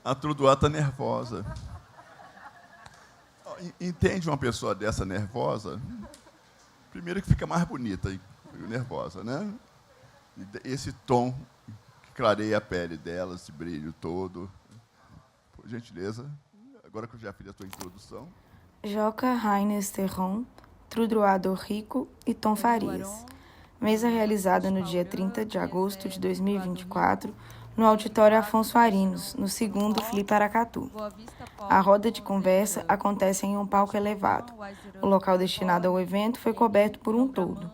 A Truduá está nervosa. Entende uma pessoa dessa nervosa? Primeiro que fica mais bonita e nervosa, né? Esse tom que clareia a pele dela, esse brilho todo. Por gentileza, agora que eu já fiz a tua introdução. Joca Raines Terron, Trudroado Rico e Tom Farias. Mesa realizada no dia 30 de agosto de 2024, no auditório Afonso Arinos, no 2º Flip Aracatu. A roda de conversa acontece em um palco elevado. O local destinado ao evento foi coberto por um toldo.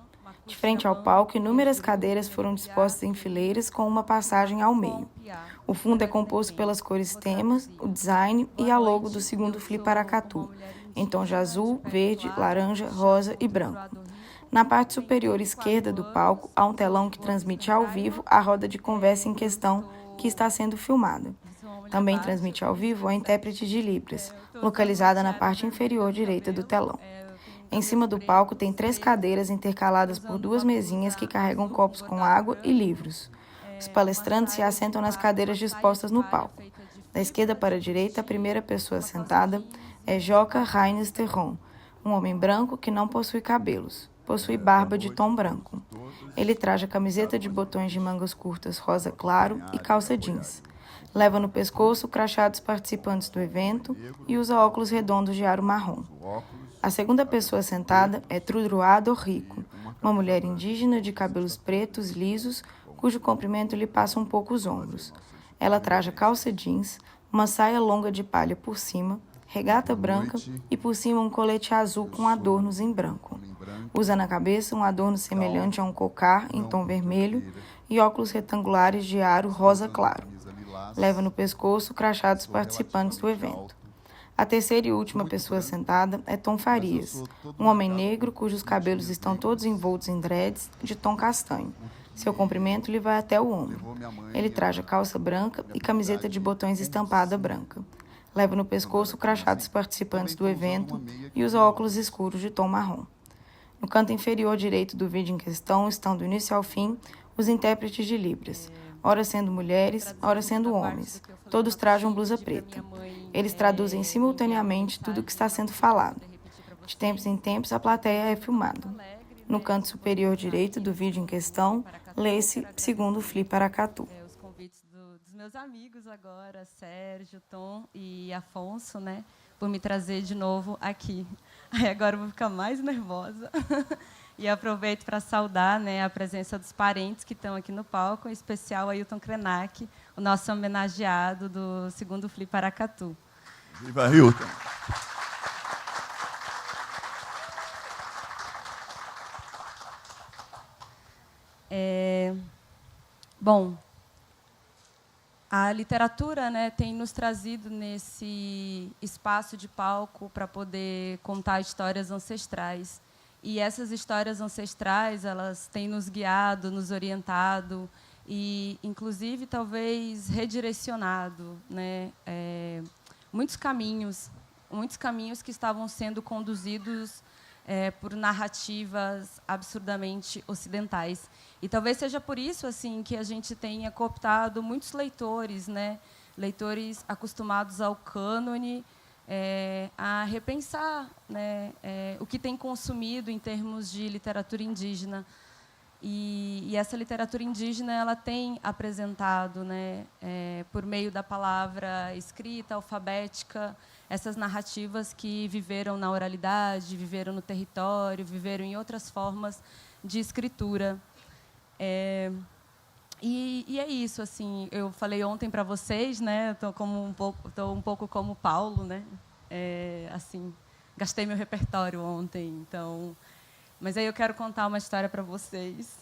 De frente ao palco, inúmeras cadeiras foram dispostas em fileiras com uma passagem ao meio. O fundo é composto pelas cores temas, o design e a logo do 2º Flip Aracatu, em tons de azul, verde, laranja, rosa e branco. Na parte superior esquerda do palco, há um telão que transmite ao vivo a roda de conversa em questão, que está sendo filmada. Também transmite ao vivo a intérprete de Libras, localizada na parte inferior direita do telão. Em cima do palco tem 3 cadeiras intercaladas por 2 mesinhas que carregam copos com água e livros. Os palestrantes se assentam nas cadeiras dispostas no palco. Da esquerda para a direita, a primeira pessoa sentada é Joca Raines Terron, um homem branco que não possui cabelos. Possui barba de tom branco. Ele traja camiseta de botões de mangas curtas rosa claro e calça jeans. Leva no pescoço o crachá dos participantes do evento e usa óculos redondos de aro marrom. A segunda pessoa sentada é Trudroado Rico, uma mulher indígena de cabelos pretos, lisos, cujo comprimento lhe passa um pouco os ombros. Ela traja calça jeans, uma saia longa de palha por cima, regata branca e por cima um colete azul com adornos em branco. Usa na cabeça um adorno semelhante a um cocar em tom vermelho e óculos retangulares de aro rosa claro. Leva no pescoço o crachá dos participantes do evento. A terceira e última pessoa sentada é Tom Farias, um homem negro cujos cabelos estão todos envoltos em dreads de tom castanho. Seu comprimento lhe vai até o ombro. Ele traja calça branca e camiseta de botões estampada branca. Leva no pescoço o crachá dos participantes do evento e usa óculos escuros de tom marrom. No canto inferior direito do vídeo em questão estão, do início ao fim, os intérpretes de Libras, ora sendo mulheres, ora sendo homens. Todos trajam blusa preta. Eles traduzem simultaneamente tudo o que está sendo falado. De tempos em tempos, a plateia é filmada. No canto superior direito do vídeo em questão, lê-se 2º Flip Aracatu. Os convites dos meus amigos agora, Sérgio, Tom e Afonso, né, por me trazer de novo aqui. Aí agora eu vou ficar mais nervosa. E aproveito para saudar, né, a presença dos parentes que estão aqui no palco, em especial Ailton Krenak, o nosso homenageado do 2º Flip Aracatu. Viva Ailton! Bom, a literatura, né, tem nos trazido nesse espaço de palco para poder contar histórias ancestrais. E essas histórias ancestrais, elas têm nos guiado, nos orientado e, inclusive, talvez redirecionado, né, muitos caminhos que estavam sendo conduzidos por narrativas absurdamente ocidentais. E talvez seja por isso assim que a gente tenha cooptado muitos leitores, né, leitores acostumados ao cânone, a repensar, né, o que tem consumido em termos de literatura indígena. E essa literatura indígena ela tem apresentado, né, por meio da palavra escrita, alfabética, essas narrativas que viveram na oralidade, viveram no território, viveram em outras formas de escritura. E é isso, assim. Eu falei ontem para vocês, né? Estou um pouco como Paulo, né? Assim, gastei meu repertório ontem, então. Mas aí eu quero contar uma história para vocês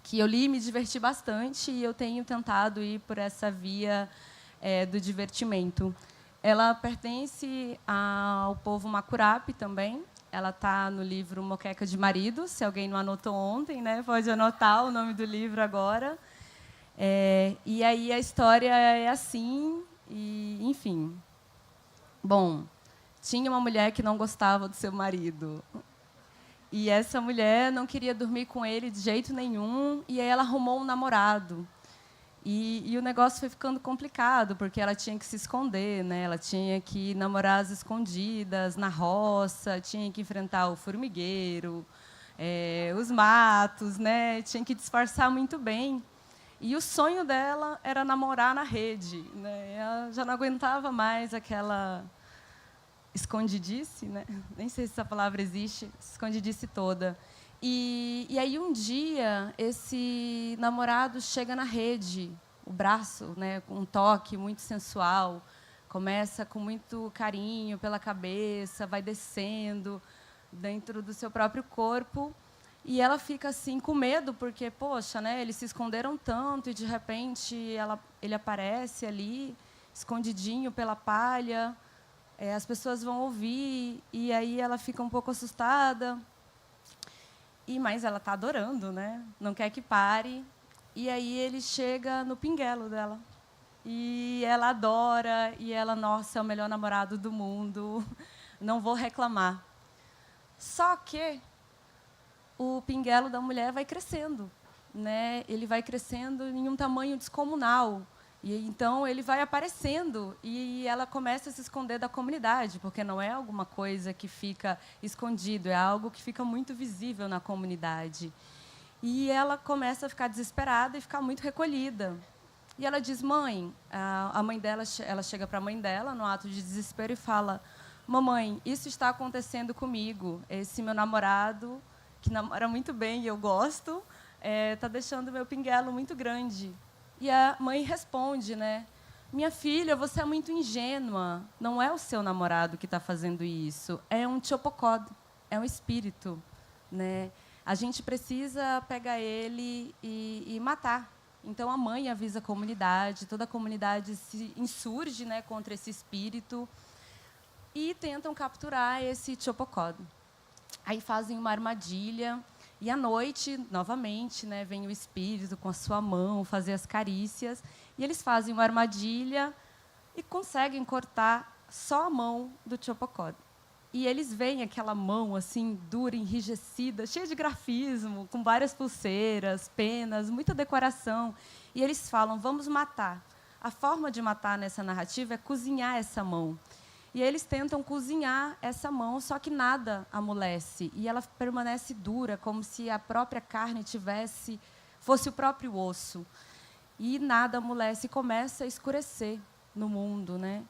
que eu li e me diverti bastante e eu tenho tentado ir por essa via do divertimento. Ela pertence ao povo Macurape também. Ela está no livro Moqueca de Marido. Se alguém não anotou ontem, né, pode anotar o nome do livro agora. E aí a história é assim, e, enfim. Bom, tinha uma mulher que não gostava do seu marido. E essa mulher não queria dormir com ele de jeito nenhum, e aí ela arrumou um namorado. E o negócio foi ficando complicado, porque ela tinha que se esconder, né? Ela tinha que namorar às escondidas, na roça, tinha que enfrentar o formigueiro, os matos, né? Tinha que disfarçar muito bem. E o sonho dela era namorar na rede, né? Ela já não aguentava mais aquela escondidice, né? Nem sei se essa palavra existe, escondidice toda. E aí, um dia, esse namorado chega na rede, o braço, né, com um toque muito sensual, começa com muito carinho pela cabeça, vai descendo dentro do seu próprio corpo, e ela fica assim com medo, porque, poxa, né, eles se esconderam tanto, e, de repente, ele aparece ali, escondidinho pela palha, as pessoas vão ouvir, e aí ela fica um pouco assustada. Mas ela está adorando, né? Não quer que pare. E aí ele chega no pinguelo dela. E ela adora, e ela, nossa, é o melhor namorado do mundo, não vou reclamar. Só que o pinguelo da mulher vai crescendo, né? Ele vai crescendo em um tamanho descomunal. E então ele vai aparecendo e ela começa a se esconder da comunidade, porque não é alguma coisa que fica escondido, é algo que fica muito visível na comunidade. E ela começa a ficar desesperada e ficar muito recolhida. E ela diz: mãe, a mãe dela, ela chega para a mãe dela no ato de desespero e fala: mamãe, isso está acontecendo comigo. Esse meu namorado, que namora muito bem e eu gosto, está deixando meu pinguelo muito grande. E a mãe responde, né? Minha filha, você é muito ingênua. Não é o seu namorado que está fazendo isso. É um Chopocod, é um espírito, né? A gente precisa pegar ele e matar. Então a mãe avisa a comunidade, toda a comunidade se insurge, né, contra esse espírito e tentam capturar esse Chopocod. Aí fazem uma armadilha. E à noite, novamente, né, vem o espírito com a sua mão fazer as carícias. E eles fazem uma armadilha e conseguem cortar só a mão do Chopocod. E eles veem aquela mão assim, dura, enrijecida, cheia de grafismo, com várias pulseiras, penas, muita decoração. E eles falam: vamos matar. A forma de matar nessa narrativa é cozinhar essa mão. E eles tentam cozinhar essa mão, só que nada amolece. E ela permanece dura, como se a própria carne fosse o próprio osso. E nada amolece, e começa a escurecer no mundo, né?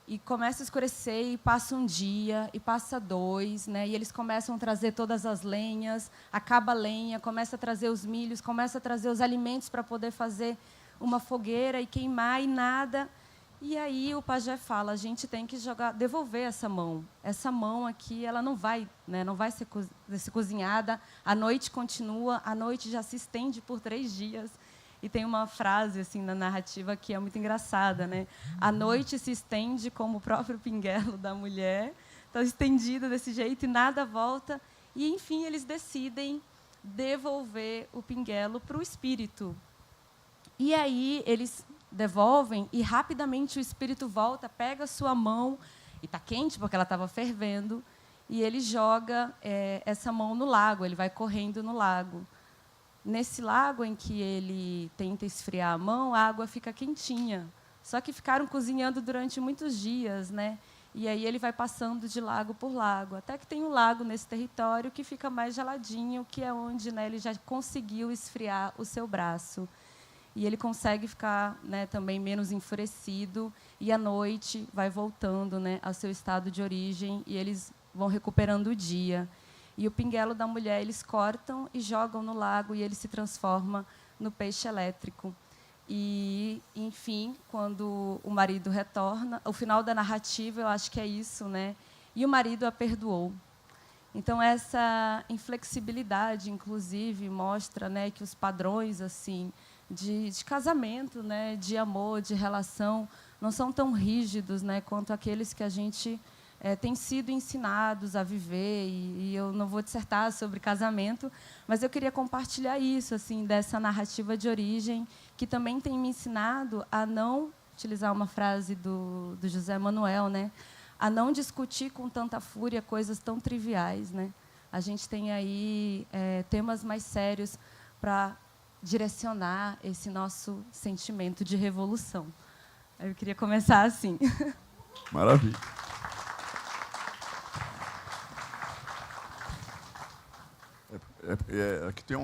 E começa a escurecer, e passa um dia, e passa 2, né? E eles começam a trazer todas as lenhas, acaba a lenha, começa a trazer os milhos, começa a trazer os alimentos para poder fazer uma fogueira e queimar, e nada. E aí o pajé fala: a gente tem que devolver essa mão. Essa mão aqui, ela não vai, né, não vai ser cozinhada. A noite continua, a noite já se estende por 3 dias. E tem uma frase assim na narrativa que é muito engraçada, né? A noite se estende como o próprio pinguelo da mulher, está estendida desse jeito e nada volta. E enfim eles decidem devolver o pinguelo para o espírito. E aí eles devolvem e rapidamente o espírito volta, pega a sua mão, e está quente porque ela estava fervendo, e ele joga essa mão no lago, ele vai correndo no lago. Nesse lago em que ele tenta esfriar a mão, a água fica quentinha. Só que ficaram cozinhando durante muitos dias, né? E aí ele vai passando de lago por lago, até que tem um lago nesse território que fica mais geladinho, que é onde, né, ele já conseguiu esfriar o seu braço. E ele consegue ficar, né, também menos enfurecido, e à noite vai voltando, né, ao seu estado de origem, e eles vão recuperando o dia. E o pinguelo da mulher eles cortam e jogam no lago, e ele se transforma no peixe elétrico. E, enfim, quando o marido retorna, o final da narrativa, eu acho que é isso, né? E o marido a perdoou. Então essa inflexibilidade, inclusive, mostra, né, que os padrões assim de casamento, né, de amor, de relação, não são tão rígidos, né, quanto aqueles que a gente tem sido ensinados a viver. E eu não vou dissertar sobre casamento, mas eu queria compartilhar isso, assim, dessa narrativa de origem, que também tem me ensinado a não utilizar uma frase do José Manuel, né, a não discutir com tanta fúria coisas tão triviais, né. A gente tem aí temas mais sérios para direcionar esse nosso sentimento de revolução. Eu queria começar assim. Maravilha. Aqui tem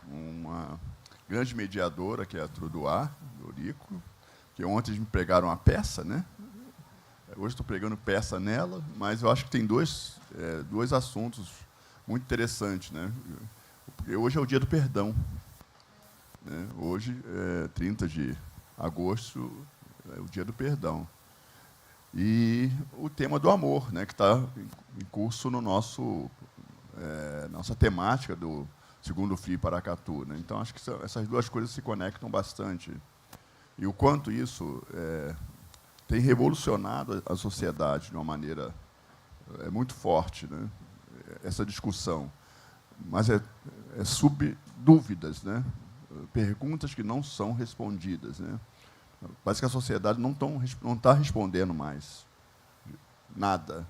uma grande mediadora, que é a Trudoá, do Eurico, que ontem me pregaram uma peça, né? Hoje estou pregando peça nela, mas eu acho que tem dois assuntos muito interessantes, né? Porque hoje é o dia do perdão, né? Hoje, 30 de agosto, é o dia do perdão. E o tema do amor, né, que está em curso no nossa temática do segundo FII Paracatu, né? Então, acho que essas duas coisas se conectam bastante. E o quanto isso tem revolucionado a sociedade de uma maneira muito forte, né? Essa discussão. Mas é sub dúvidas, né? Perguntas que não são respondidas, né? Parece que a sociedade não está respondendo mais nada,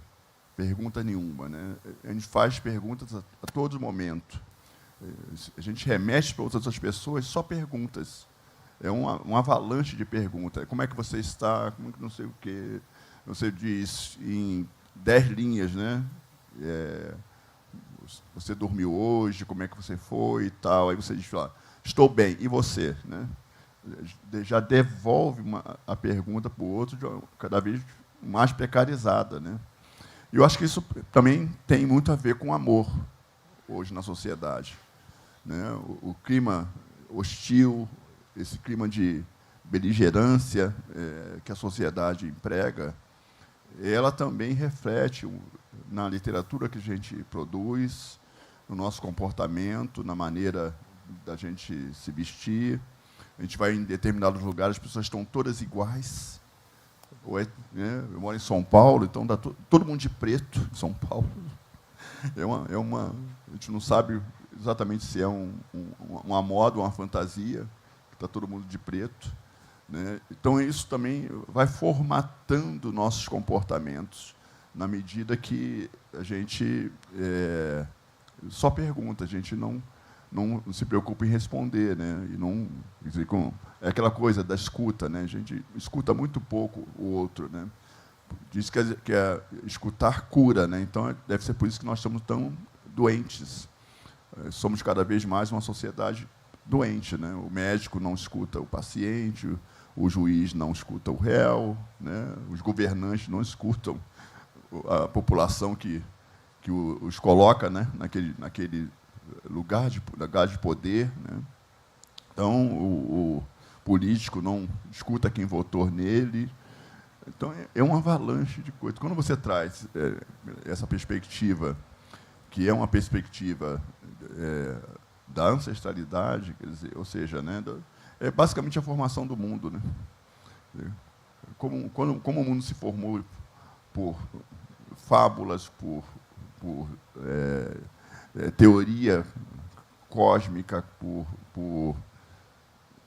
pergunta nenhuma, né? A gente faz perguntas a todo momento. A gente remete para outras pessoas só perguntas. É uma avalanche de perguntas. Como é que você está? Como é que não sei o quê? Você diz em 10 linhas, né? Você dormiu hoje? Como é que você foi e tal? Aí você diz, estou bem. E você, né? Já devolve a pergunta para o outro cada vez mais precarizada, né? E eu acho que isso também tem muito a ver com o amor hoje na sociedade, né? O clima hostil, esse clima de beligerância que a sociedade emprega, ela também reflete na literatura que a gente produz, no nosso comportamento, na maneira da gente se vestir. A gente vai em determinados lugares, as pessoas estão todas iguais. Né? Eu moro em São Paulo, então dá todo mundo de preto em São Paulo. A gente não sabe exatamente se é uma moda, uma fantasia, que está todo mundo de preto, né? Então, isso também vai formatando nossos comportamentos, na medida que a gente só pergunta, a gente não se preocupa em responder, né? E não, quer dizer, é aquela coisa da escuta, né? A gente escuta muito pouco o outro, né? Diz que escutar cura, né? Então deve ser por isso que nós estamos tão doentes. Somos cada vez mais uma sociedade doente, né? O médico não escuta o paciente, o juiz não escuta o réu, né? Os governantes não escutam a população que os coloca, né? naquele lugar de poder, né? Então, o político não escuta quem votou nele. Então, é uma avalanche de coisas. Quando você traz essa perspectiva, que é uma perspectiva da ancestralidade, quer dizer, ou seja, né, é basicamente a formação do mundo, né? Como o mundo se formou por fábulas, por teoria cósmica, por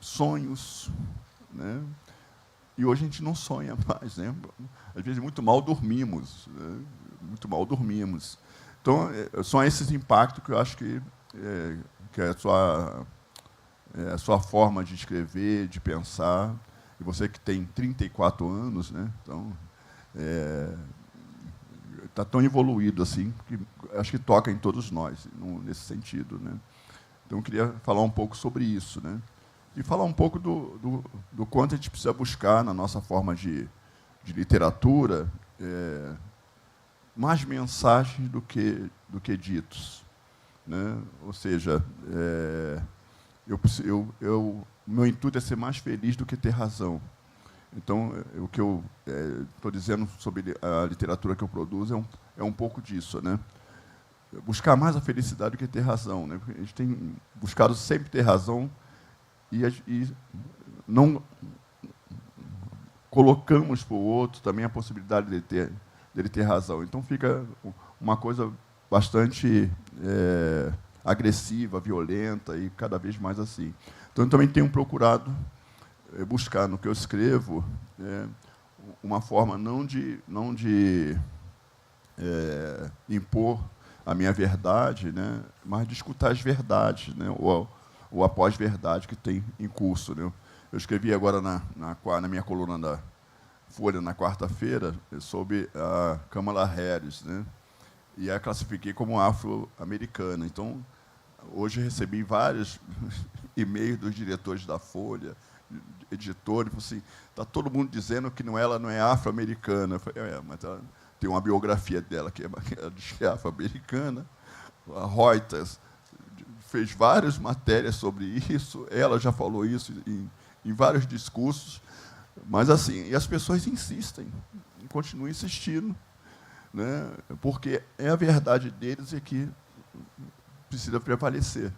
sonhos, né? E hoje a gente não sonha mais, né? Às vezes muito mal dormimos, né? Muito mal dormimos. Então, são esses impactos que eu acho que a sua forma de escrever, de pensar, e você que tem 34 anos, né? Então, está tão evoluído assim, que acho que toca em todos nós, nesse sentido, né? Então, eu queria falar um pouco sobre isso, né? E falar um pouco do quanto a gente precisa buscar, na nossa forma de literatura, mais mensagens do que ditos, né? Ou seja, meu intuito é ser mais feliz do que ter razão. Então, o que eu estou dizendo sobre a literatura que eu produzo é um pouco disso, né? Buscar mais a felicidade do que ter razão, né? Porque a gente tem buscado sempre ter razão e não colocamos para o outro também a possibilidade dele ter razão. Então, fica uma coisa bastante agressiva, violenta e cada vez mais assim. Então, eu também tenho procurado buscar no que eu escrevo uma forma não de impor a minha verdade, né, mas de escutar as verdades, né, ou ou a pós-verdade que tem em curso, né? Eu escrevi agora na minha coluna da Folha, na quarta-feira, sobre a Kamala Harris, né? E a classifiquei como afro-americana. Então, hoje recebi vários e-mails dos diretores da Folha, editores, assim, está todo mundo dizendo que ela não é afro-americana. Mas ela tem uma biografia dela que ela diz que é afro-americana. A Reuters fez várias matérias sobre isso, ela já falou isso em vários discursos, mas assim, e as pessoas insistem, continuam insistindo, né, porque é a verdade deles é que precisa prevalecer.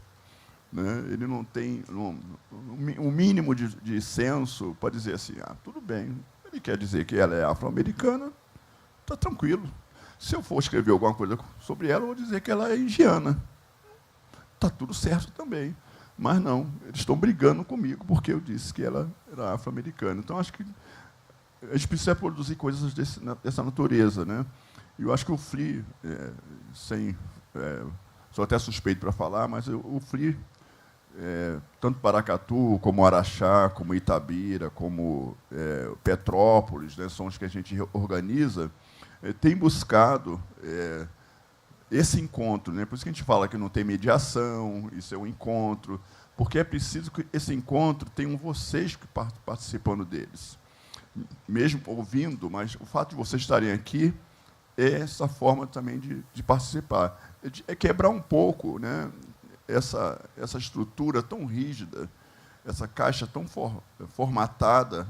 Né? Ele não tem um mínimo de senso para dizer assim, tudo bem, ele quer dizer que ela é afro-americana, está tranquilo. Se eu for escrever alguma coisa sobre ela, eu vou dizer que ela é indiana. Está tudo certo também. Mas não, eles estão brigando comigo porque eu disse que ela era afro-americana. Então, acho que a gente precisa produzir coisas dessa natureza. Né? E eu acho que o FLI, sou até suspeito para falar, mas o FLI, tanto Paracatu, como Araxá, como Itabira, como Petrópolis, né, são os que a gente organiza, tem buscado esse encontro, né? Por isso que a gente fala que não tem mediação, isso é um encontro, porque é preciso que esse encontro tenham vocês que participando deles, mesmo ouvindo, mas o fato de vocês estarem aqui é essa forma também de participar, é quebrar um pouco, né, essa estrutura tão rígida, essa caixa tão formatada,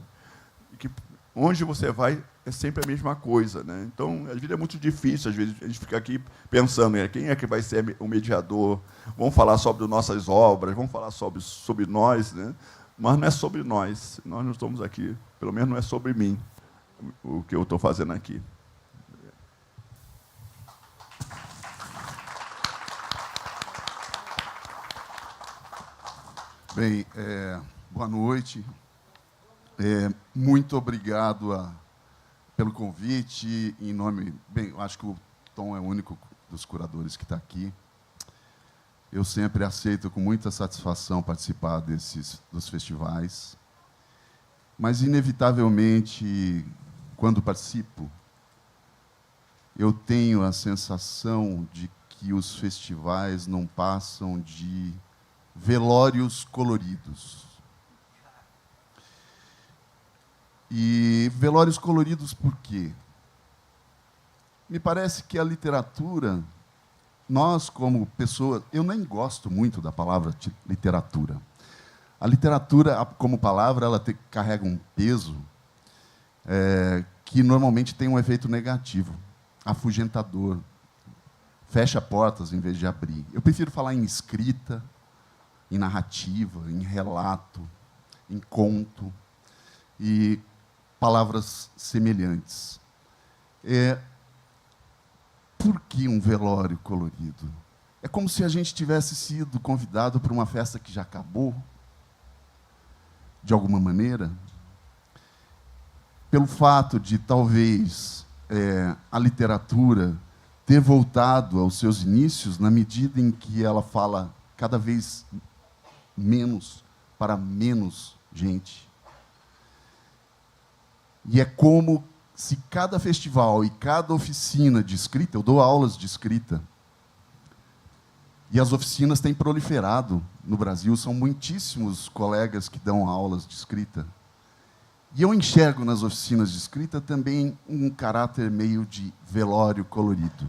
que onde você vai é sempre a mesma coisa. Né? Então, a vida é muito difícil, às vezes, a gente fica aqui pensando quem é que vai ser o mediador, vamos falar sobre nossas obras, vamos falar sobre nós, né? Mas não é sobre nós não estamos aqui, pelo menos não é sobre mim, o que eu estou fazendo aqui. Bem, boa noite. Muito obrigado pelo convite. Em nome, bem, eu acho que o Tom é o único dos curadores que está aqui. Eu sempre aceito com muita satisfação participar dos festivais, mas inevitavelmente, quando participo, eu tenho a sensação de que os festivais não passam de velórios coloridos. E velórios coloridos por quê? Me parece que a literatura, nós como pessoas, eu nem gosto muito da palavra literatura. A literatura, como palavra, ela carrega um peso que normalmente tem um efeito negativo, afugentador, fecha portas em vez de abrir. Eu prefiro falar em escrita, em narrativa, em relato, em conto e palavras semelhantes. Por que um velório colorido? É como se a gente tivesse sido convidado para uma festa que já acabou, de alguma maneira, pelo fato de, talvez, a literatura ter voltado aos seus inícios na medida em que ela fala cada vez menos para menos gente. E é como se cada festival e cada oficina de escrita, eu dou aulas de escrita, e as oficinas têm proliferado no Brasil, são muitíssimos colegas que dão aulas de escrita. E eu enxergo nas oficinas de escrita também um caráter meio de velório colorido.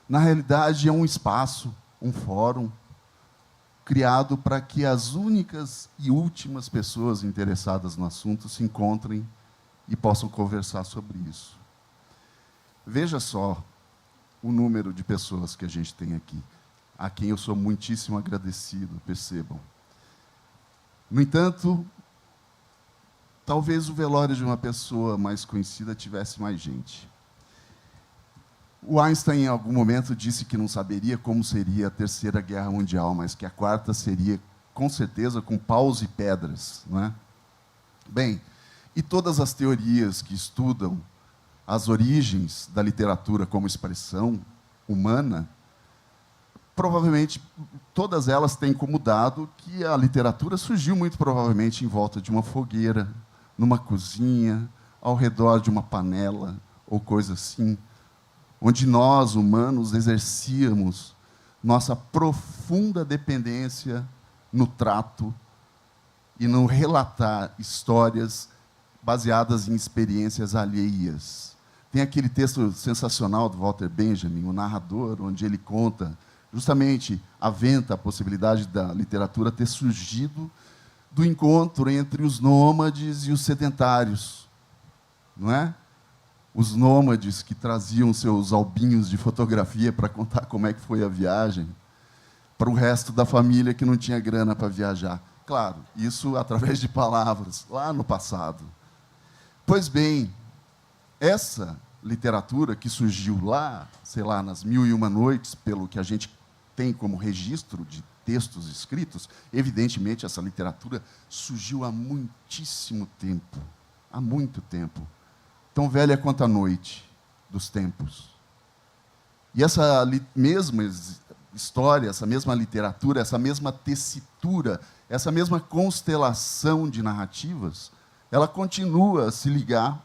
Na realidade, é um espaço, um fórum, criado para que as únicas e últimas pessoas interessadas no assunto se encontrem e possam conversar sobre isso. Veja só o número de pessoas que a gente tem aqui, a quem eu sou muitíssimo agradecido, percebam. No entanto, talvez o velório de uma pessoa mais conhecida tivesse mais gente. O Einstein, em algum momento, disse que não saberia como seria a Terceira Guerra Mundial, mas que a quarta seria, com certeza, com paus e pedras. Não é? Bem, e todas as teorias que estudam as origens da literatura como expressão humana provavelmente, todas elas têm como dado que a literatura surgiu muito provavelmente em volta de uma fogueira, numa cozinha, ao redor de uma panela, ou coisa assim, onde nós, humanos, exercíamos nossa profunda dependência no trato e no relatar histórias baseadas em experiências alheias. Tem aquele texto sensacional do Walter Benjamin, o narrador, onde ele conta, justamente aventa a possibilidade da literatura ter surgido do encontro entre os nômades e os sedentários, não é? Os nômades que traziam seus albinhos de fotografia para contar como é que foi a viagem, para o resto da família que não tinha grana para viajar. Claro, isso através de palavras, lá no passado. Pois bem, essa literatura que surgiu lá, sei lá, nas Mil e Uma Noites, pelo que a gente tem como registro de textos escritos, evidentemente essa literatura surgiu há muitíssimo tempo, há muito tempo. Tão velha quanto a noite dos tempos. E essa mesma história, essa mesma literatura, essa mesma tessitura, essa mesma constelação de narrativas, ela continua a se ligar,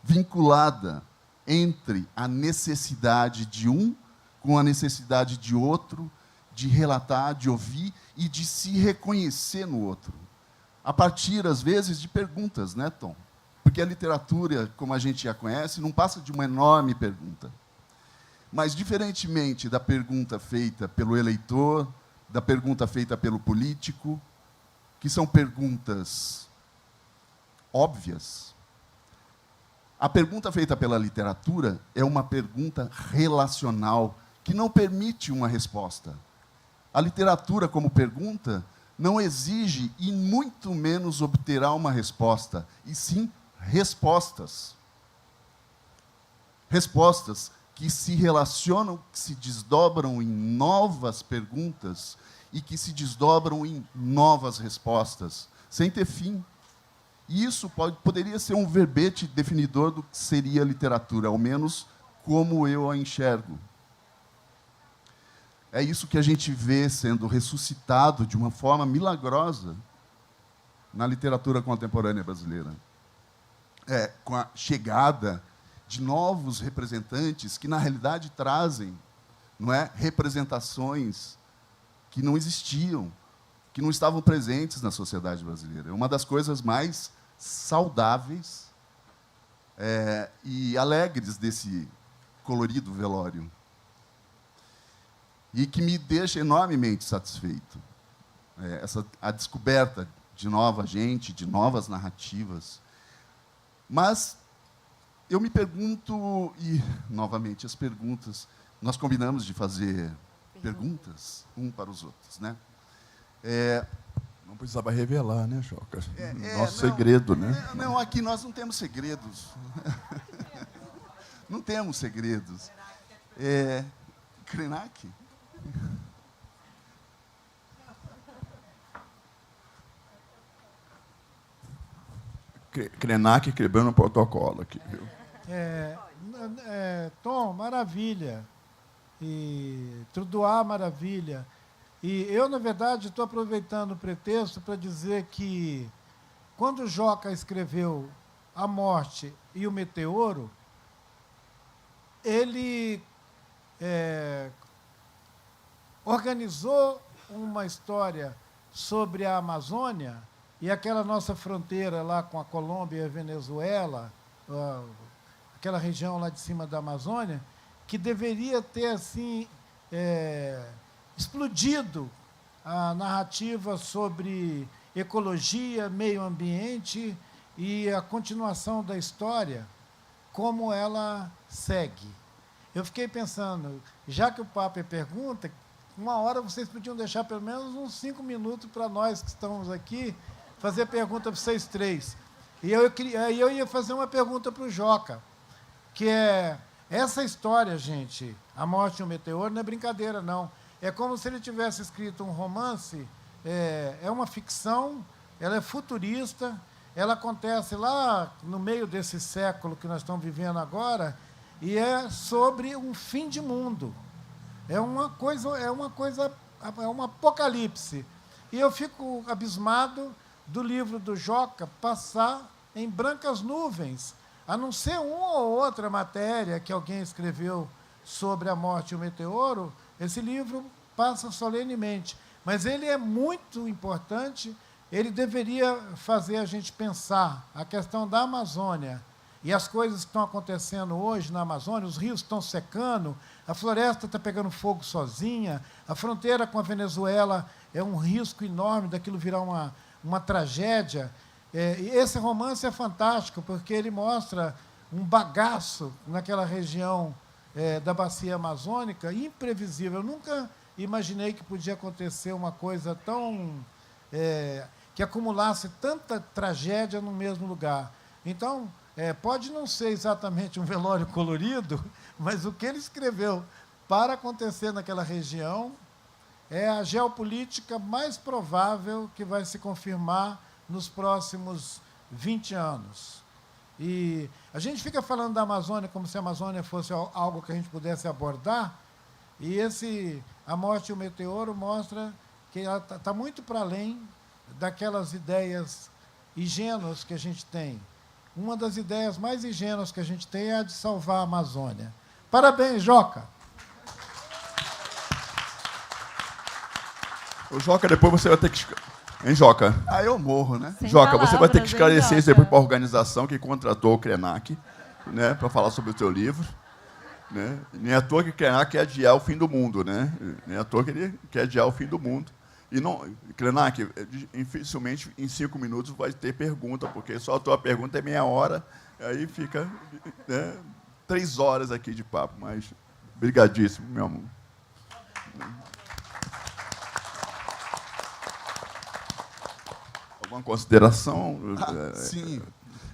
vinculada entre a necessidade de um com a necessidade de outro, de relatar, de ouvir e de se reconhecer no outro. A partir, às vezes, de perguntas, né, Tom? Porque a literatura, como a gente já conhece, não passa de uma enorme pergunta. Mas, diferentemente da pergunta feita pelo eleitor, da pergunta feita pelo político, que são perguntas óbvias, a pergunta feita pela literatura é uma pergunta relacional, que não permite uma resposta. A literatura, como pergunta, não exige e muito menos obterá uma resposta, e sim respostas. Respostas que se relacionam, que se desdobram em novas perguntas e que se desdobram em novas respostas, sem ter fim. E isso poderia ser um verbete definidor do que seria a literatura, ao menos como eu a enxergo. É isso que a gente vê sendo ressuscitado de uma forma milagrosa na literatura contemporânea brasileira. Com a chegada de novos representantes que, na realidade, trazem, não é, representações que não existiam, que não estavam presentes na sociedade brasileira. É uma das coisas mais saudáveis e alegres desse colorido velório. E que me deixa enormemente satisfeito. A descoberta de nova gente, de novas narrativas. Mas eu me pergunto, e, novamente, as perguntas, nós combinamos de fazer perguntas um para os outros, né? Não precisava revelar, né, Joca? Nosso segredo, né? Não, aqui nós não temos segredos. Não temos segredos. Krenak? Krenak quebrando o protocolo aqui, viu? Tom, maravilha. E Trudoá, maravilha. E eu, na verdade, estou aproveitando o pretexto para dizer que, quando o Joca escreveu A Morte e o Meteoro, ele organizou uma história sobre a Amazônia e aquela nossa fronteira lá com a Colômbia e a Venezuela, aquela região lá de cima da Amazônia, que deveria ter assim explodido a narrativa sobre ecologia, meio ambiente e a continuação da história, como ela segue. Eu fiquei pensando, já que o papo é pergunta, uma hora vocês podiam deixar pelo menos uns 5 minutos para nós que estamos aqui, fazer pergunta para vocês três. E eu ia fazer uma pergunta para o Joca, que é, essa história, gente, A Morte e o Meteoro, não é brincadeira, não. É como se ele tivesse escrito um romance, é uma ficção, ela é futurista, ela acontece lá no meio desse século que nós estamos vivendo agora, e é sobre um fim de mundo. É um apocalipse. E eu fico abismado do livro do Joca passar em brancas nuvens, a não ser uma ou outra matéria que alguém escreveu sobre a morte e o meteoro, esse livro passa solenemente. Mas ele é muito importante, ele deveria fazer a gente pensar a questão da Amazônia e as coisas que estão acontecendo hoje na Amazônia, os rios estão secando, a floresta está pegando fogo sozinha, a fronteira com a Venezuela é um risco enorme daquilo virar uma tragédia. E esse romance é fantástico, porque ele mostra um bagaço naquela região da bacia amazônica, imprevisível. Eu nunca imaginei que podia acontecer uma coisa tão... que acumulasse tanta tragédia no mesmo lugar. Então, pode não ser exatamente um velório colorido, mas o que ele escreveu para acontecer naquela região é a geopolítica mais provável que vai se confirmar nos próximos 20 anos. E a gente fica falando da Amazônia como se a Amazônia fosse algo que a gente pudesse abordar, e A Morte e o Meteoro mostra que ela está muito para além daquelas ideias ingênuas que a gente tem. Uma das ideias mais ingênuas que a gente tem é a de salvar a Amazônia. Parabéns, Joca! Ô, Joca, depois você vai ter que... Hein, Joca? Eu morro, né? Sem Joca, você vai ter que palavras, esclarecer hein, isso Joca? depois para a organização que contratou o Krenak, né, para falar sobre o seu livro. Né? Nem à toa que Krenak quer adiar o fim do mundo, né? Nem à toa que ele quer adiar o fim do mundo. E não, Krenak, dificilmente em 5 minutos vai ter pergunta, porque só a tua pergunta é meia hora, aí fica, né, 3 horas aqui de papo. Mas, brigadíssimo, meu amor. Alguma consideração? Sim.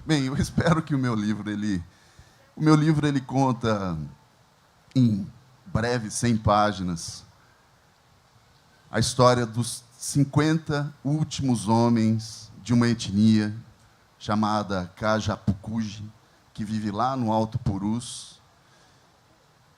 Bem, eu espero que o meu livro ele conta em breve 100 páginas a história dos 50 últimos homens de uma etnia chamada Kajapukuji, que vive lá no Alto Purus.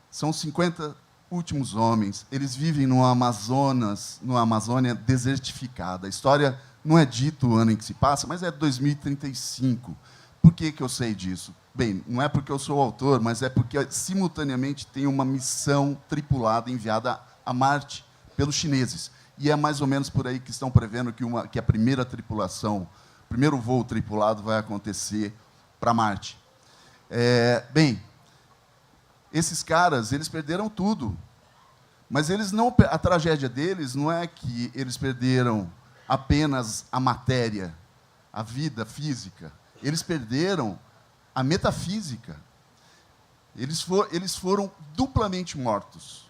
São 50 últimos homens. Eles vivem no Amazonas, numa Amazônia desertificada. A história não é dito o ano em que se passa, mas é 2035. Por que eu sei disso? Bem, não é porque eu sou o autor, mas é porque, simultaneamente, tem uma missão tripulada enviada a Marte pelos chineses. E é mais ou menos por aí que estão prevendo que a primeira tripulação, o primeiro voo tripulado vai acontecer para Marte. Bem, esses caras, eles perderam tudo. Mas a tragédia deles não é que eles perderam apenas a matéria, a vida física. Eles perderam a metafísica. Eles foram duplamente mortos.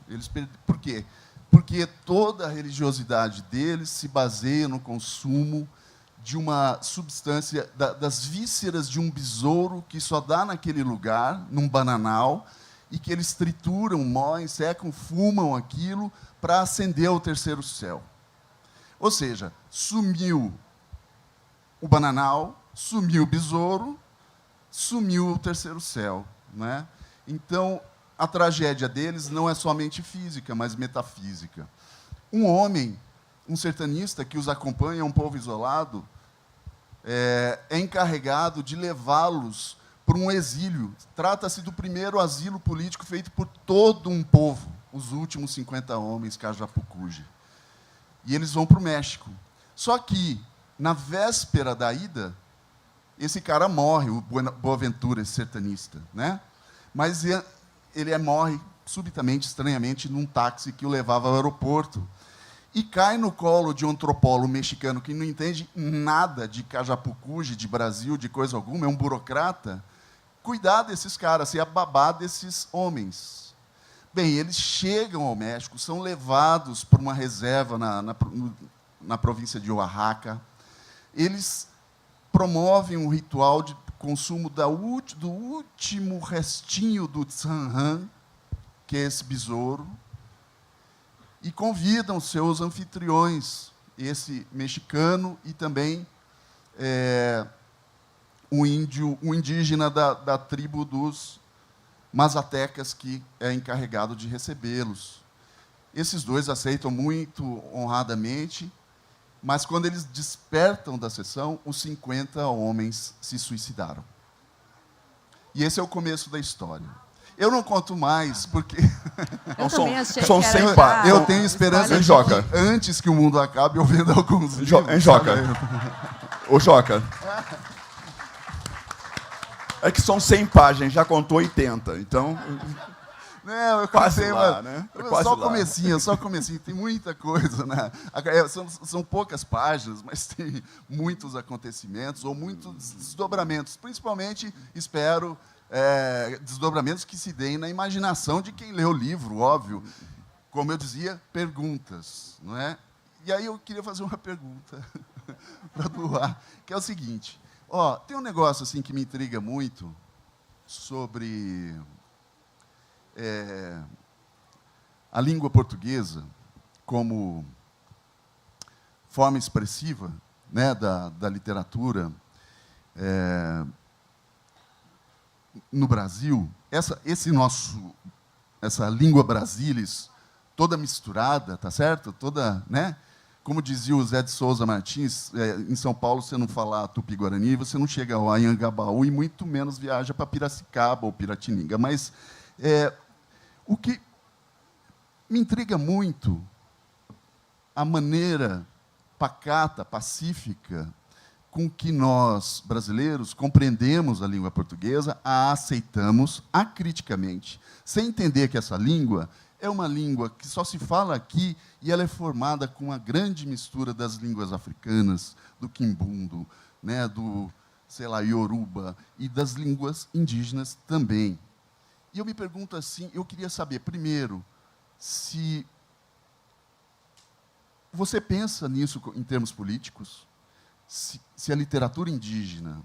Por quê? Porque toda a religiosidade deles se baseia no consumo de uma substância, das vísceras de um besouro que só dá naquele lugar, num bananal, e que eles trituram, moem, secam, fumam aquilo para ascender ao terceiro céu. Ou seja, sumiu o bananal, sumiu o besouro, sumiu o terceiro céu. Né? Então, a tragédia deles não é somente física, mas metafísica. Um homem, um sertanista que os acompanha, um povo isolado, é encarregado de levá-los para um exílio. Trata-se do primeiro asilo político feito por todo um povo, os últimos 50 homens Kajapukuji. E eles vão para o México. Só que, na véspera da ida, esse cara morre, o Boaventura, esse sertanista. Né? Mas ele morre subitamente, estranhamente, num táxi que o levava ao aeroporto. E cai no colo de um antropólogo mexicano que não entende nada de Kajapukuji, de Brasil, de coisa alguma, é um burocrata, cuidar desses caras, ser a babá desses homens. Bem, eles chegam ao México, são levados para uma reserva na província de Oaxaca. Eles promovem um ritual de consumo do último restinho do tzanhan, que é esse besouro, e convidam seus anfitriões, esse mexicano e também um indígena da tribo dos mazatecas, que é encarregado de recebê-los. Esses dois aceitam muito honradamente, mas quando eles despertam da sessão, os 50 homens se suicidaram. E esse é o começo da história. Eu não conto mais, porque Eu também achei são que era 100 já- pa- eu tenho esperança Olha, de Joca. que antes que o mundo acabe, eu venda alguns livros. Hein, Joca? sabe? Ô, Joca. É que são 100 páginas, já contou 80, então... Não, eu Quase contei, lá, mas- né? Só Quase o comecinho, tem muita coisa, né? São poucas páginas, mas tem muitos acontecimentos ou muitos desdobramentos. Principalmente, espero, desdobramentos que se deem na imaginação de quem lê o livro, óbvio. Como eu dizia, perguntas, não é? E aí eu queria fazer uma pergunta para doar, que é o seguinte. Tem um negócio assim que me intriga muito sobre a língua portuguesa como forma expressiva, né, da literatura no Brasil. Essa língua brasilis toda misturada, tá certo? Toda, né? Como dizia o Zé de Souza Martins, em São Paulo, você não falar Tupi-Guarani, você não chega ao Anhangabaú e muito menos viaja para Piracicaba ou Piratininga. Mas o que me intriga muito a maneira pacata, pacífica, com que nós, brasileiros, compreendemos a língua portuguesa, a aceitamos acriticamente, sem entender que essa língua é uma língua que só se fala aqui e ela é formada com uma grande mistura das línguas africanas, do quimbundo, né, do, sei lá, ioruba, e das línguas indígenas também. E eu me pergunto assim, eu queria saber, primeiro, se você pensa nisso em termos políticos, se a literatura indígena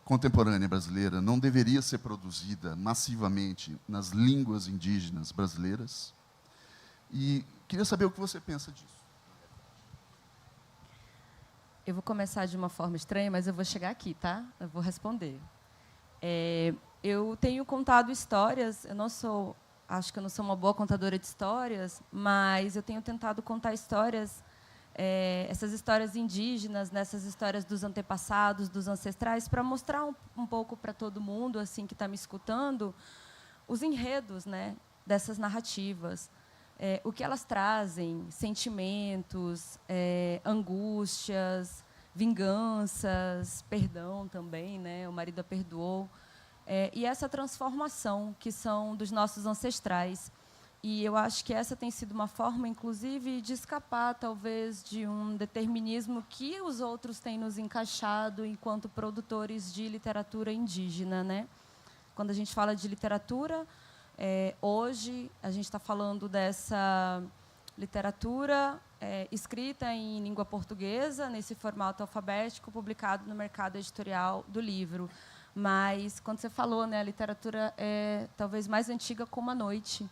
contemporânea brasileira não deveria ser produzida massivamente nas línguas indígenas brasileiras. E queria saber o que você pensa disso. Eu vou começar de uma forma estranha, mas eu vou chegar aqui, tá? Eu vou responder. Eu tenho contado histórias, acho que eu não sou uma boa contadora de histórias, mas eu tenho tentado contar histórias, essas histórias indígenas, nessas histórias dos antepassados, dos ancestrais, para mostrar um pouco para todo mundo assim que está me escutando os enredos, né, dessas narrativas, o que elas trazem, sentimentos, angústias, vinganças, perdão também, né, o marido a perdoou, e essa transformação que são dos nossos ancestrais. E eu acho que essa tem sido uma forma, inclusive, de escapar, talvez, de um determinismo que os outros têm nos encaixado enquanto produtores de literatura indígena, né? Quando a gente fala de literatura, hoje a gente está falando dessa literatura escrita em língua portuguesa, nesse formato alfabético, publicado no mercado editorial do livro. Mas, quando você falou, né, a literatura é talvez mais antiga como a noite.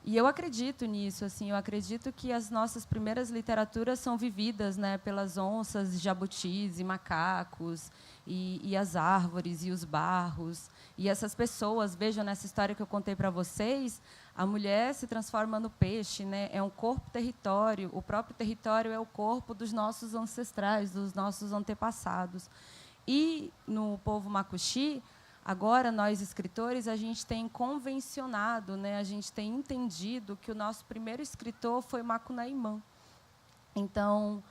E eu acredito nisso, assim, eu acredito que as nossas primeiras literaturas são vividas, né, pelas onças, jabutis e macacos, e as árvores e os barros. E essas pessoas, vejam nessa história que eu contei para vocês, a mulher se transforma no peixe, né, é um corpo-território, o próprio território é o corpo dos nossos ancestrais, dos nossos antepassados. E, no povo macuxi, agora, nós, escritores, a gente tem convencionado, né, a gente tem entendido que o nosso primeiro escritor foi Macunaímã. Então,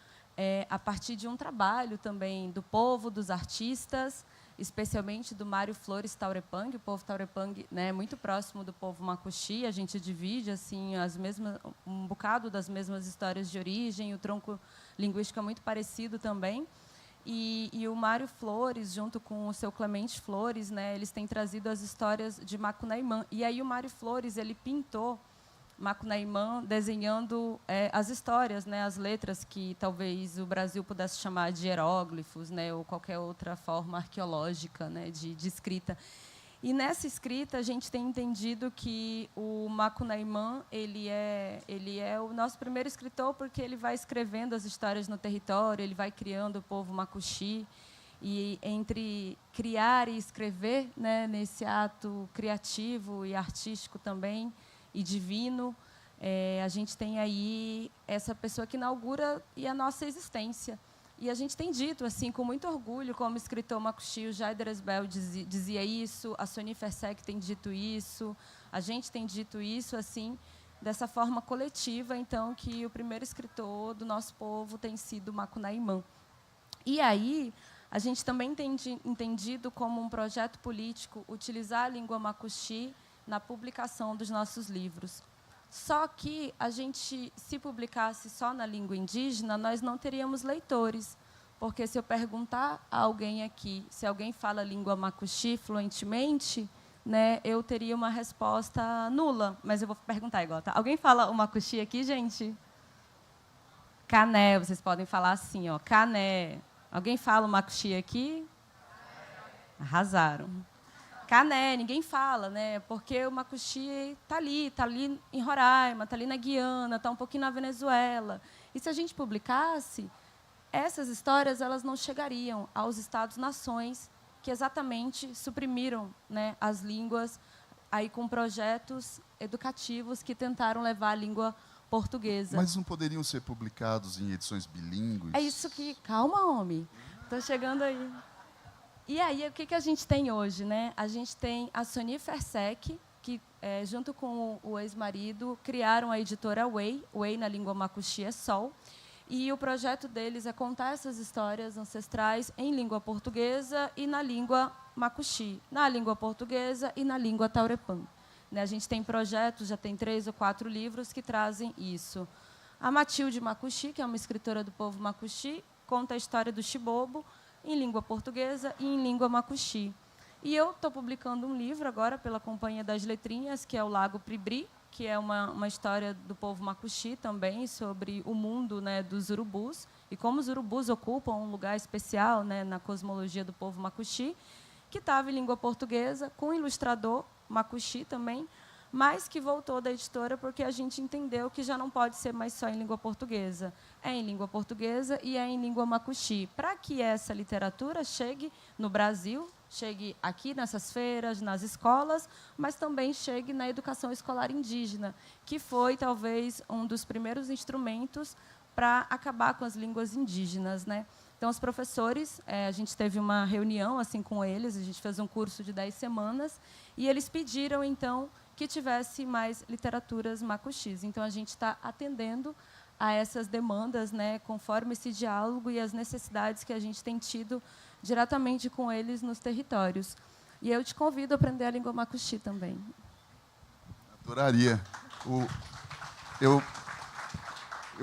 a partir de um trabalho também do povo, dos artistas, especialmente do Mário Flores Taurepang, o povo Taurepang, né, muito próximo do povo macuxi, a gente divide assim, um bocado das mesmas histórias de origem, o tronco linguístico é muito parecido também. E o Mário Flores, junto com o seu Clemente Flores, né, eles têm trazido as histórias de Macunaímã. E aí o Mário Flores ele pintou Macunaímã desenhando as histórias, né, as letras que talvez o Brasil pudesse chamar de hieróglifos, né, ou qualquer outra forma arqueológica, né, de escrita. E nessa escrita a gente tem entendido que o Macunaímã ele é o nosso primeiro escritor porque ele vai escrevendo as histórias no território, ele vai criando o povo macuxi, e entre criar e escrever, né, nesse ato criativo e artístico também e divino, a gente tem aí essa pessoa que inaugura a nossa existência. E a gente tem dito, assim, com muito orgulho, como o escritor Makushi, o Jai Dresbel dizia isso, a Soni Fersek tem dito isso, a gente tem dito isso, assim, dessa forma coletiva, então, que o primeiro escritor do nosso povo tem sido Macunaímã. E aí, a gente também tem entendido como um projeto político utilizar a língua Makushi na publicação dos nossos livros. Só que a gente, se publicasse só na língua indígena, nós não teríamos leitores, porque se eu perguntar a alguém aqui se alguém fala língua Makushi fluentemente, né, eu teria uma resposta nula, mas eu vou perguntar igual, tá? Alguém fala o Makushi aqui, gente? Cané, vocês podem falar assim, ó, cané. Alguém fala o Makushi aqui? Arrasaram. Cané, ninguém fala, né? Porque o Makushi está ali em Roraima, está ali na Guiana, está um pouquinho na Venezuela. E se a gente publicasse, essas histórias elas não chegariam aos Estados-nações, que exatamente suprimiram, né, as línguas aí com projetos educativos que tentaram levar a língua portuguesa. Mas não poderiam ser publicados em edições bilíngues? É isso que... Calma, homem. Estou chegando aí. E aí, o que a gente tem hoje, né? A gente tem a Soni Fersek, que, junto com o ex-marido, criaram a editora Way. Way, na língua Makushi, é sol. E o projeto deles é contar essas histórias ancestrais em língua portuguesa e na língua Makushi, na língua portuguesa e na língua Taurepã. A gente tem projetos, já tem 3 ou 4 livros que trazem isso. A Matilde Makushi, que é uma escritora do povo Makushi, conta a história do Xibobo em língua portuguesa e em língua Makushi. E eu estou publicando um livro agora pela Companhia das Letrinhas, que é o Lago Pribri, que é uma história do povo Makushi também, sobre o mundo, né, dos urubus, e como os urubus ocupam um lugar especial, né, na cosmologia do povo Makushi, que estava em língua portuguesa, com o ilustrador Makushi também, mas que voltou da editora porque a gente entendeu que já não pode ser mais só em língua portuguesa. É em língua portuguesa e é em língua Makushi. Para que essa literatura chegue no Brasil, chegue aqui nessas feiras, nas escolas, mas também chegue na educação escolar indígena, que foi, talvez, um dos primeiros instrumentos para acabar com as línguas indígenas, né? Então, os professores, a gente teve uma reunião assim com eles, a gente fez um curso de 10 semanas, e eles pediram, então, que tivesse mais literaturas Makushis. Então, a gente está atendendo a essas demandas, né, conforme esse diálogo e as necessidades que a gente tem tido diretamente com eles nos territórios. E eu te convido a aprender a língua Makushi também. Adoraria. Eu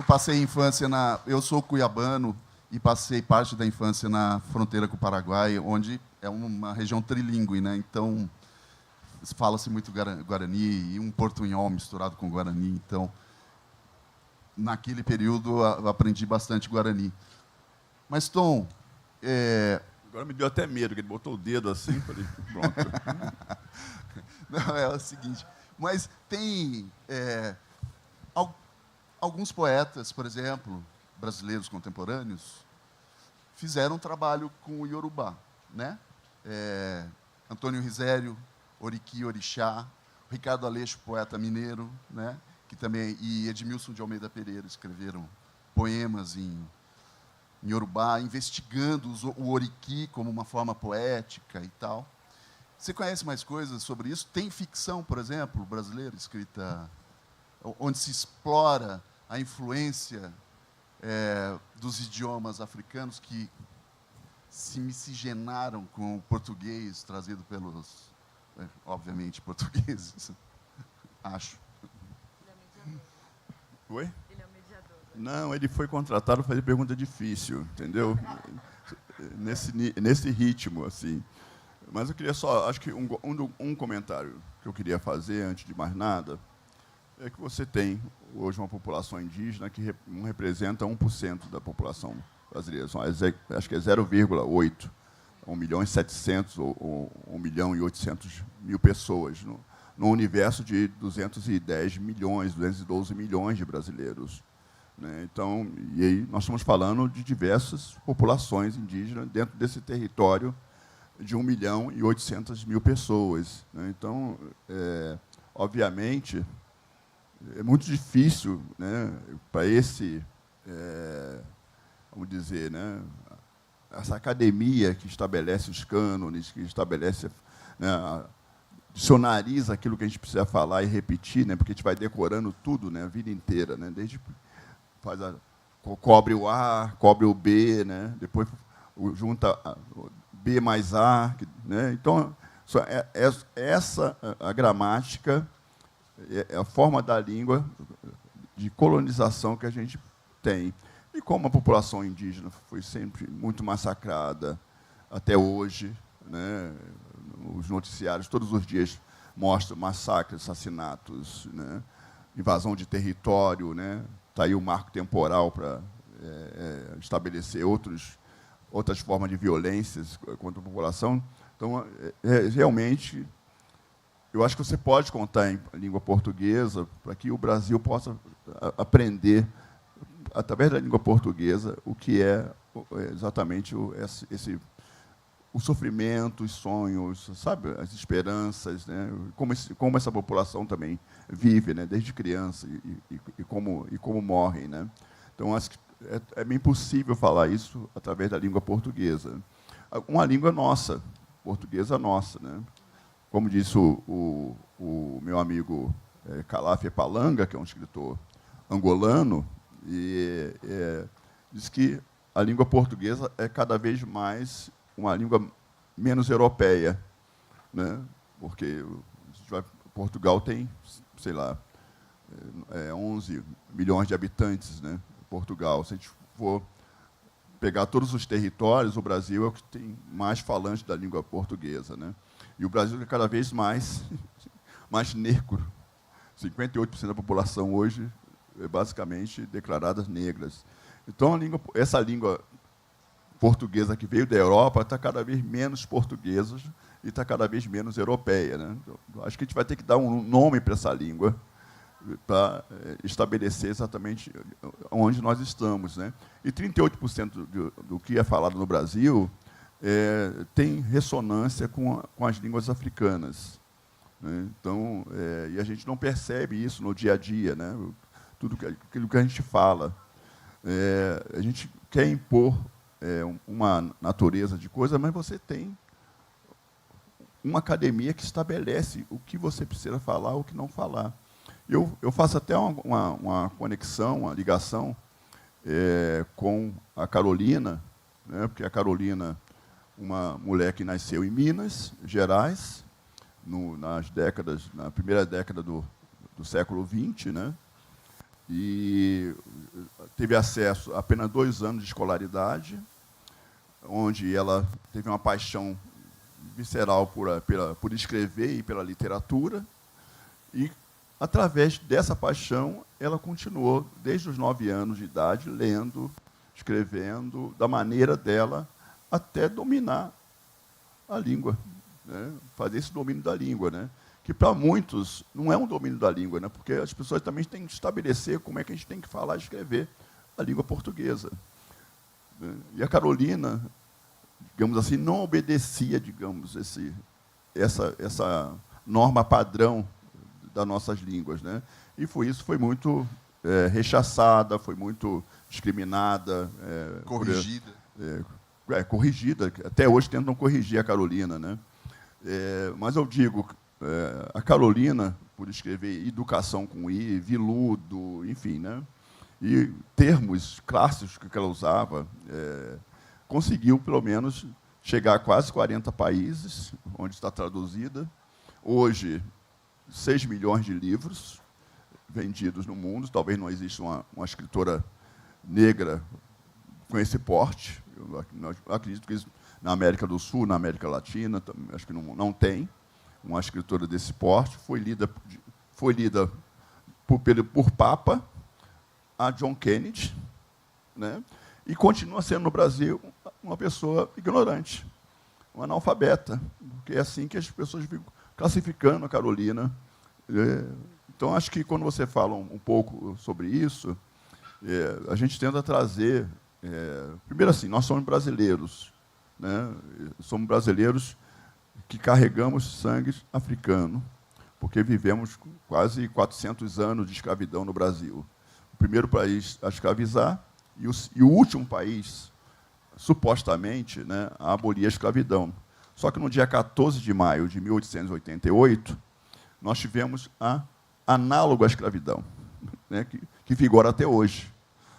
passei a infância eu sou cuiabano e passei parte da infância na fronteira com o Paraguai, onde é uma região trilíngue, né? Então fala-se muito Guarani e um portunhol misturado com Guarani. Então, naquele período, eu aprendi bastante Guarani. Mas, Tom... Agora me deu até medo, que ele botou o dedo assim, falei, pronto. Não, é o seguinte, mas tem alguns poetas, por exemplo, brasileiros contemporâneos, fizeram um trabalho com o Iorubá, né? Antônio Risério, Oriqui Orixá, Ricardo Aleixo, poeta mineiro, né? Que também, e Edmilson de Almeida Pereira escreveram poemas em Iorubá, investigando o Oriqui como uma forma poética e tal. Você conhece mais coisas sobre isso? Tem ficção, por exemplo, brasileira, escrita, onde se explora a influência dos idiomas africanos que se miscigenaram com o português, trazido pelos, obviamente, portugueses, acho. Oi? Ele é o mediador. Não, ele foi contratado para fazer pergunta difícil, entendeu? Nesse ritmo, assim. Mas eu queria só, acho que um comentário que eu queria fazer, antes de mais nada, é que você tem hoje uma população indígena que não representa 1% da população brasileira. Acho que é 0,8, 1.700.000 ou 1.800.000 pessoas no universo de 210 milhões, 212 milhões de brasileiros, né? Então, e aí nós estamos falando de diversas populações indígenas dentro desse território de 1.800.000 pessoas, né? Então, obviamente, é muito difícil, né, para esse, vamos dizer, né, essa academia que estabelece os cânones, que estabelece, né, dicionariza aquilo que a gente precisa falar e repetir, né, porque a gente vai decorando tudo, né, a vida inteira, né, desde cobre o A, cobre o B, né, depois junta B mais A, né, então essa a gramática é a forma da língua de colonização que a gente tem. E como a população indígena foi sempre muito massacrada até hoje, né, os noticiários todos os dias mostram massacres, assassinatos, né, invasão de território, né, está aí o marco temporal para estabelecer outras formas de violências contra a população. Então, realmente, eu acho que você pode contar em língua portuguesa para que o Brasil possa aprender, através da língua portuguesa, o que é exatamente o sofrimento, os sonhos, sabe, as esperanças, né, como essa população também vive, né, desde criança e como morrem, né. Então, acho que é bem possível falar isso através da língua portuguesa. Uma língua nossa, portuguesa nossa, né. Como disse o meu amigo Calafia Palanga, que é um escritor angolano, diz que a língua portuguesa é cada vez mais uma língua menos europeia, né? Porque Portugal tem, sei lá, 11 milhões de habitantes, né? Portugal. Se a gente for pegar todos os territórios, o Brasil é o que tem mais falantes da língua portuguesa, né? E o Brasil é cada vez mais negro. 58% da população hoje é basicamente declaradas negras. Então, essa língua portuguesa que veio da Europa está cada vez menos portuguesa e está cada vez menos europeia, né? Então, acho que a gente vai ter que dar um nome para essa língua para estabelecer exatamente onde nós estamos, né? E 38% do que é falado no Brasil tem ressonância com as línguas africanas, né? Então, e a gente não percebe isso no dia a dia, né? Tudo aquilo que a gente fala. A gente quer impor uma natureza de coisa, mas você tem uma academia que estabelece o que você precisa falar, o que não falar. Eu faço até uma conexão, uma ligação com a Carolina, né, porque a Carolina, uma mulher que nasceu em Minas Gerais, na primeira década do século XX, né, e teve acesso a apenas 2 anos de escolaridade, onde ela teve uma paixão visceral por escrever e pela literatura, e, através dessa paixão, ela continuou, desde os 9 anos de idade, lendo, escrevendo, da maneira dela, até dominar a língua, né? Fazer esse domínio da língua, né? Que, para muitos, não é um domínio da língua, né? Porque as pessoas também têm que estabelecer como é que a gente tem que falar e escrever a língua portuguesa. E a Carolina, digamos assim, não obedecia, digamos, essa norma padrão das nossas línguas, né? E isso foi muito rechaçada, foi muito discriminada. Corrigida. Corrigida. Até hoje tentam corrigir a Carolina, né? Mas eu digo, a Carolina, por escrever educação com I, viludo, enfim, né? E termos clássicos que ela usava, conseguiu, pelo menos, chegar a quase 40 países, onde está traduzida. Hoje, 6 milhões de livros vendidos no mundo. Talvez não exista uma escritora negra com esse porte. Eu acredito que na América do Sul, na América Latina, acho que não tem uma escritora desse porte. Foi lida por Papa a John Kennedy, né? E continua sendo, no Brasil, uma pessoa ignorante, uma analfabeta, porque é assim que as pessoas ficam classificando a Carolina. Então, acho que, quando você fala um pouco sobre isso, a gente tenta trazer... primeiro, assim, nós somos brasileiros, né? Somos brasileiros que carregamos sangue africano. porque vivemos quase 400 anos de escravidão no Brasil. O primeiro país a escravizar e o último país, supostamente, né, a abolir a escravidão. Só que no dia 14 de maio de 1888, nós tivemos a análoga à escravidão, né, que vigora até hoje.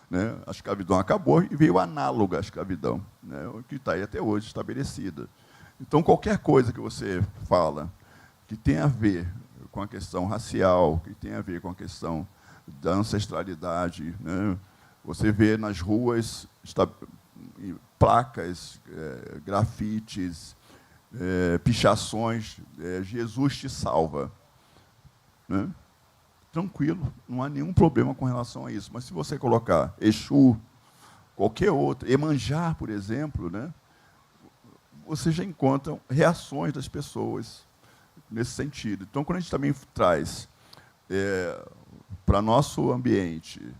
Né? A escravidão acabou e veio análoga à escravidão, né, que está aí até hoje estabelecida. Então, qualquer coisa que você fala que tem a ver com a questão racial, que tem a ver com a questão da ancestralidade, né? Você vê nas ruas placas, grafites, pichações, Jesus te salva. Né? Tranquilo, não há nenhum problema com relação a isso. Mas se você colocar Exu, qualquer outro, Iemanjá, por exemplo, né? Você já encontra reações das pessoas nesse sentido. Então, quando a gente também traz para nosso ambiente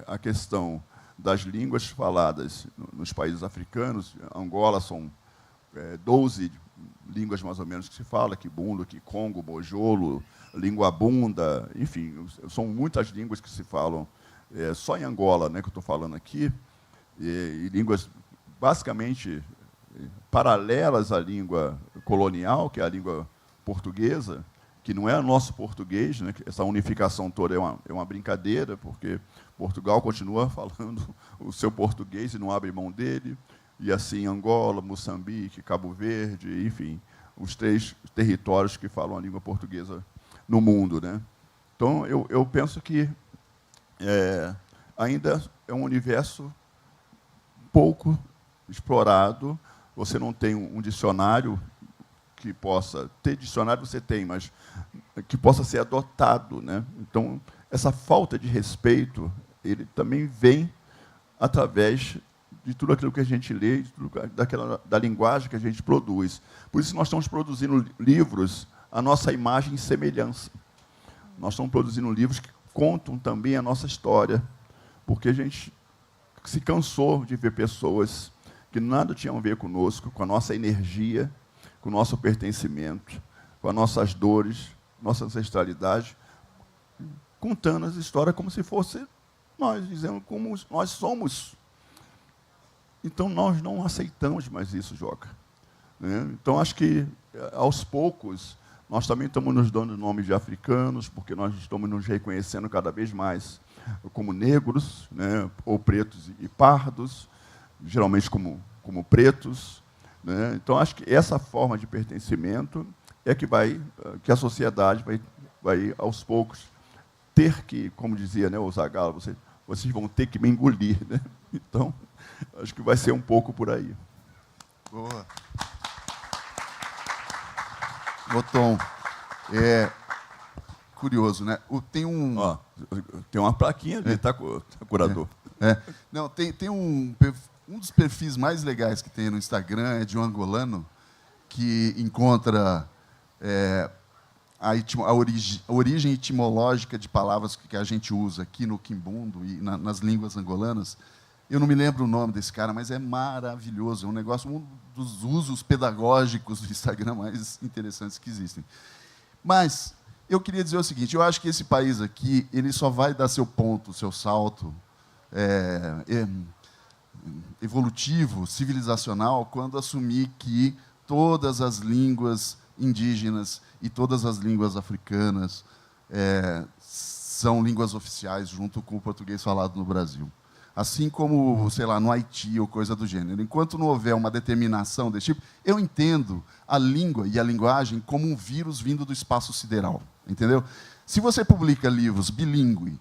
a questão das línguas faladas nos países africanos, Angola são 12 línguas mais ou menos que se fala, Kibundo, Kikongo, Bojolo, língua bunda, enfim, são muitas línguas que se falam só em Angola, né, que eu estou falando aqui, e línguas basicamente paralelas à língua colonial, que é a língua portuguesa, que não é o nosso português, né? Essa unificação toda é uma brincadeira, porque Portugal continua falando o seu português e não abre mão dele, e assim Angola, Moçambique, Cabo Verde, enfim, os 3 territórios que falam a língua portuguesa no mundo. Né? Então, eu penso que ainda é um universo pouco explorado. Você não tem um dicionário que possa... Ter dicionário você tem, mas que possa ser adotado. Né? Então, essa falta de respeito, ele também vem através de tudo aquilo que a gente lê, da linguagem que a gente produz. Por isso, nós estamos produzindo livros à nossa imagem e semelhança. Nós estamos produzindo livros que contam também a nossa história, porque a gente se cansou de ver pessoas que nada tinham a ver conosco, com a nossa energia, com o nosso pertencimento, com as nossas dores, nossa ancestralidade, contando as histórias como se fosse nós, dizendo como nós somos. Então, nós não aceitamos mais isso, Joca. Né? Então, acho que, aos poucos, nós também estamos nos dando nomes de africanos, porque nós estamos nos reconhecendo cada vez mais como negros, né? Ou pretos e pardos, geralmente como pretos. Né? Então, acho que essa forma de pertencimento é que a sociedade vai aos poucos, ter que, como dizia, né, o Zagalo, vocês vão ter que me engolir. Né? Então, acho que vai ser um pouco por aí. Boa. Ô, Tom, curioso, né? Tem uma plaquinha ali, tá, curador? Não, tem um dos perfis mais legais que tem no Instagram é de um angolano que encontra a origem etimológica de palavras que a gente usa aqui no Quimbundo e nas línguas angolanas. Eu não me lembro o nome desse cara, mas é maravilhoso. É um dos usos pedagógicos do Instagram mais interessantes que existem. Mas eu queria dizer o seguinte, eu acho que esse país aqui ele só vai dar seu ponto, seu salto evolutivo, civilizacional, quando assumir que todas as línguas indígenas e todas as línguas africanas são línguas oficiais junto com o português falado no Brasil. Assim como, sei lá, no Haiti ou coisa do gênero. Enquanto não houver uma determinação desse tipo, eu entendo a língua e a linguagem como um vírus vindo do espaço sideral. Entendeu? Se você publica livros bilíngue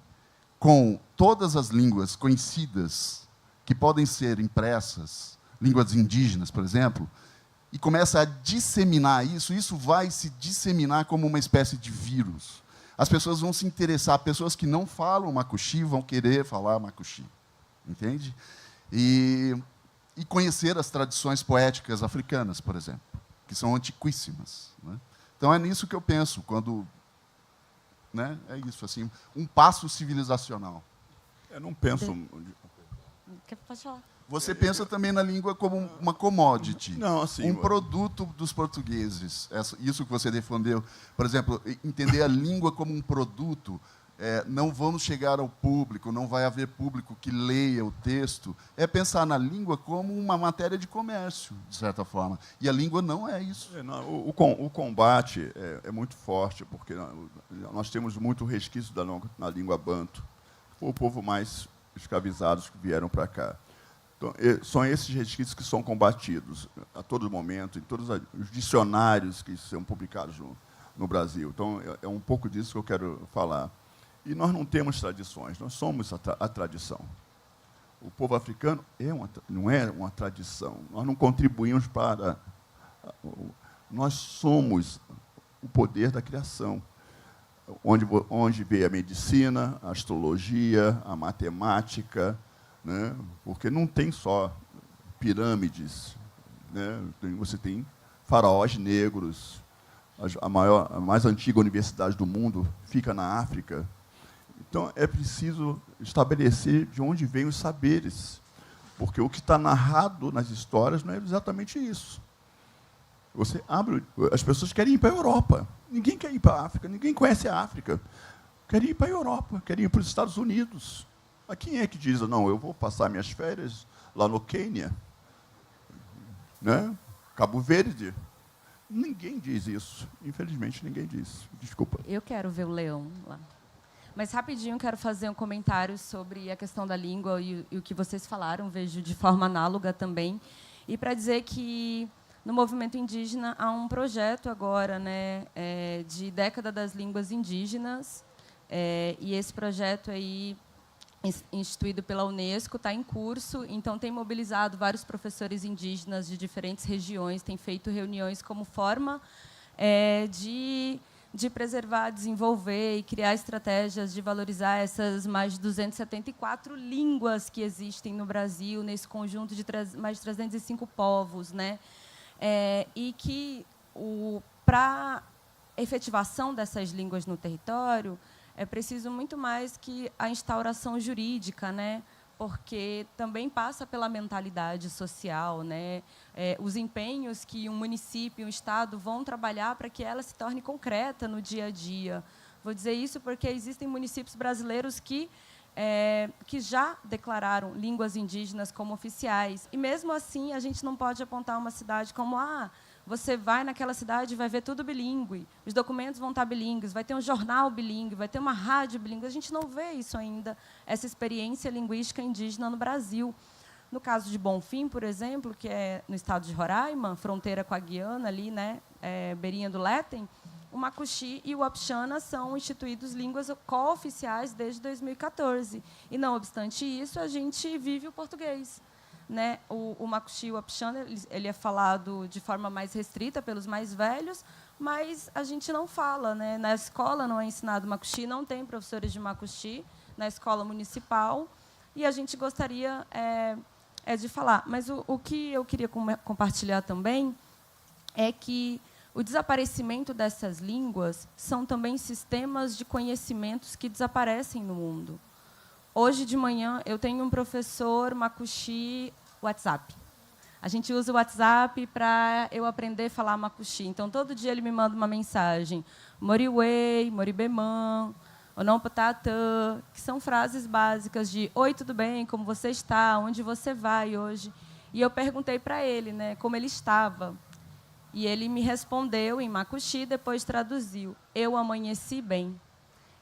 com todas as línguas conhecidas que podem ser impressas, línguas indígenas, por exemplo, e começa a disseminar isso vai se disseminar como uma espécie de vírus. As pessoas vão se interessar, pessoas que não falam macuxi vão querer falar macuxi. Entende? E conhecer as tradições poéticas africanas, por exemplo, que são antiquíssimas. Né? Então, é nisso que eu penso, quando... Né? É isso, assim, um passo civilizacional. Eu não penso... Pode falar. Você pensa também na língua como uma commodity, Não, assim, um produto dos portugueses. Isso que você defendeu. Por exemplo, entender a língua como um produto. Não vamos chegar ao público, não vai haver público que leia o texto. É pensar na língua como uma matéria de comércio, de certa forma. E a língua não é isso. O combate é muito forte, porque nós temos muito resquício na língua banto. Foi o povo mais escravizados que vieram para cá. Então, são esses resquícios que são combatidos a todo momento, em todos os dicionários que são publicados no Brasil. Então, é um pouco disso que eu quero falar. E nós não temos tradições, nós somos a tradição. O povo africano não é uma tradição, nós não contribuímos para... Nós somos o poder da criação, onde veio a medicina, a astrologia, a matemática, né? Porque não tem só pirâmides, né? Você tem faraós negros, a mais antiga universidade do mundo fica na África. Então, é preciso estabelecer de onde vêm os saberes, porque o que está narrado nas histórias não é exatamente isso. Você abre, as pessoas querem ir para a Europa. Ninguém quer ir para a África, ninguém conhece a África. Querem ir para a Europa, querem ir para os Estados Unidos. Mas quem é que diz, não, eu vou passar minhas férias lá no Quênia, né? Cabo Verde? Ninguém diz isso. Infelizmente, ninguém diz. Desculpa. Eu quero ver o leão lá. Mas, rapidinho, quero fazer um comentário sobre a questão da língua e o que vocês falaram, vejo de forma análoga também. E para dizer que, no movimento indígena, há um projeto agora, né, de década das línguas indígenas, e esse projeto aí, instituído pela Unesco, está em curso, então tem mobilizado vários professores indígenas de diferentes regiões, tem feito reuniões como forma de preservar, desenvolver e criar estratégias de valorizar essas mais de 274 línguas que existem no Brasil, nesse conjunto de mais de 305 povos, né? E que, para a efetivação dessas línguas no território, é preciso muito mais que a instauração jurídica, né? Porque também passa pela mentalidade social, né? Os empenhos que um município e um Estado vão trabalhar para que ela se torne concreta no dia a dia. Vou dizer isso porque existem municípios brasileiros que já declararam línguas indígenas como oficiais. E, mesmo assim, a gente não pode apontar uma cidade como você vai naquela cidade e vai ver tudo bilíngue, os documentos vão estar bilíngues, vai ter um jornal bilíngue, vai ter uma rádio bilíngue. A gente não vê isso ainda, essa experiência linguística indígena no Brasil. No caso de Bonfim, por exemplo, que é no estado de Roraima, fronteira com a Guiana, ali, né, beirinha do Léten, o Macuxi e o Apixana são instituídos línguas cooficiais desde 2014. E, não obstante isso, a gente vive o português. Né? O Macuxi e o Apixana, ele é falado de forma mais restrita pelos mais velhos, mas a gente não fala. Né? Na escola não é ensinado Macuxi, não tem professores de Macuxi na escola municipal, e a gente gostaria de falar. Mas o que eu queria compartilhar também é que o desaparecimento dessas línguas são também sistemas de conhecimentos que desaparecem no mundo. Hoje de manhã, eu tenho um professor Macuxi WhatsApp. A gente usa o WhatsApp para eu aprender a falar Macuxi. Então, todo dia ele me manda uma mensagem. Moriwei, Moribemã, Onompatatã, que são frases básicas de oi, tudo bem, como você está, onde você vai hoje. E eu perguntei para ele, né, como ele estava. E ele me respondeu em Macuxi, depois traduziu. Eu amanheci bem.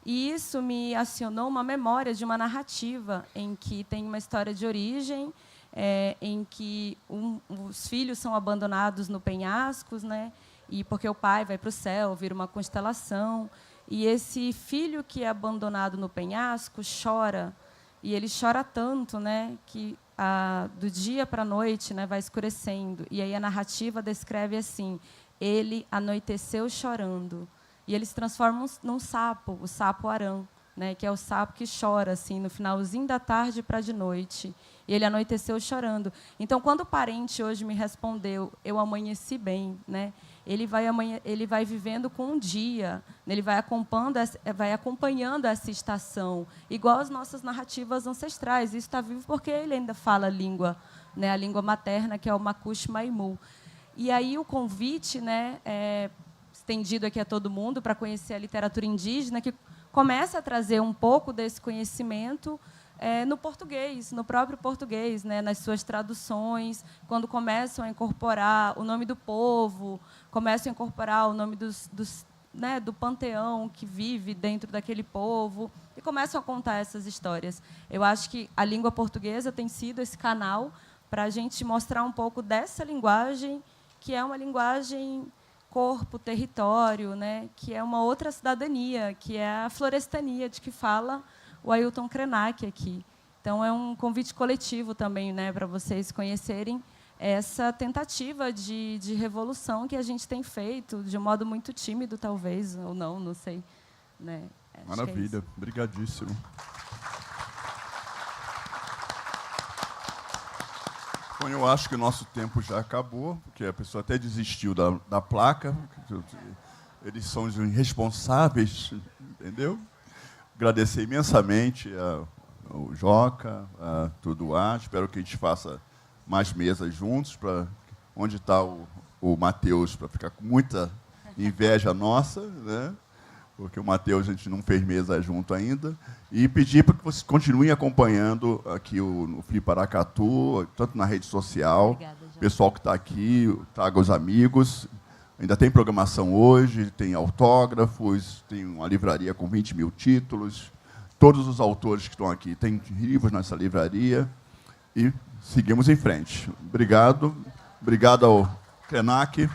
E isso me acionou uma memória de uma narrativa em que tem uma história de origem, em que os filhos são abandonados no penhascos, né? E porque o pai vai para o céu, vira uma constelação. E esse filho que é abandonado no penhasco chora. E ele chora tanto, né, que do dia para a noite, né, vai escurecendo. E aí a narrativa descreve assim: ele anoiteceu chorando. E ele se transforma num sapo, o sapo Arã, né, que é o sapo que chora assim, no finalzinho da tarde para de noite. E ele anoiteceu chorando. Então, quando o parente hoje me respondeu, eu amanheci bem, né, ele vai vivendo com um dia, ele vai acompanhando essa estação, igual as nossas narrativas ancestrais. Isso está vivo porque ele ainda fala a língua, né, a língua materna, que é o Makuxe Maimu. E aí o convite, né, é estendido aqui a todo mundo para conhecer a literatura indígena, que começa a trazer um pouco desse conhecimento no português, no próprio português, né, nas suas traduções, quando começam a incorporar o nome do povo, começam a incorporar o nome né, do panteão que vive dentro daquele povo, e começam a contar essas histórias. Eu acho que a língua portuguesa tem sido esse canal para a gente mostrar um pouco dessa linguagem, que é uma linguagem corpo, território, né, que é uma outra cidadania, que é a florestania, de que fala o Ailton Krenak aqui. Então, é um convite coletivo também, né, para vocês conhecerem essa tentativa de revolução que a gente tem feito, de um modo muito tímido, talvez, ou não sei. Né? Maravilha, obrigadíssimo. Bom, eu acho que o nosso tempo já acabou, porque a pessoa até desistiu da placa. Eles são os irresponsáveis, entendeu? Agradecer imensamente ao Joca, a Tuduá. Espero que a gente faça mais mesas juntos, onde está o Matheus, para ficar com muita inveja nossa, né? Porque o Matheus a gente não fez mesa junto ainda, e pedir para que vocês continuem acompanhando aqui no Fliparacatu, tanto na rede social. Obrigada, o pessoal que está aqui, traga os amigos. Ainda tem programação hoje, tem autógrafos, tem uma livraria com 20 mil títulos. Todos os autores que estão aqui têm livros nessa livraria. E seguimos em frente. Obrigado. Obrigado ao Krenak.